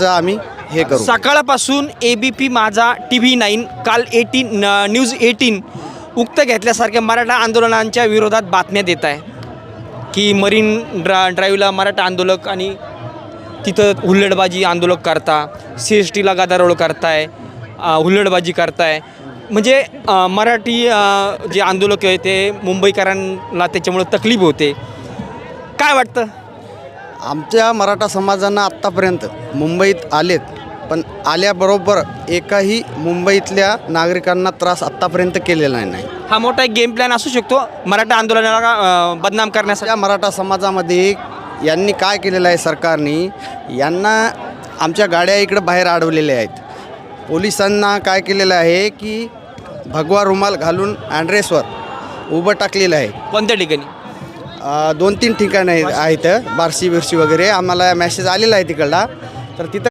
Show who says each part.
Speaker 1: त्याचं आम्ही हे करू.
Speaker 2: सकाळपासून ABP माझा TV9 काल 18 न्यूज 18 उक्त घेतल्यासारख्या मराठा आंदोलनांच्या विरोधात बातम्या देत आहे की मरीन ड्राईव्हला मराठा आंदोलक आणि तिथं हुल्लडबाजी आंदोलक करता, CSTला गदारोळ करताय, हुल्लडबाजी करताय. म्हणजे मराठी जे आंदोलक आहे ते मुंबईकरांना त्याच्यामुळे तकलीफ होते. काय वाटतं?
Speaker 1: आमच्या मराठा समाजानं आत्तापर्यंत मुंबईत आलेत, पण आल्याबरोबर एकाही मुंबईतल्या नागरिकांना त्रास आत्तापर्यंत केलेला नाही.
Speaker 2: हा मोठा एक गेम प्लॅन असू शकतो मराठा आंदोलनाला बदनाम करण्यासाठी.
Speaker 1: त्या मराठा समाजामध्ये यांनी काय केलेलं आहे, सरकारने यांना आमच्या गाड्या इकडं बाहेर अडवलेल्या आहेत. पोलिसांना काय केलेलं आहे की भगवा रुमाल घालून ॲड्रेसवर उभं टाकलेलं आहे.
Speaker 2: कोणत्या ठिकाणी?
Speaker 1: 2-3 ठिकाणं आहेत, बार्शी बिर्शी वगैरे. आम्हाला मॅसेज आलेला आहे तिकडला, तर तिथं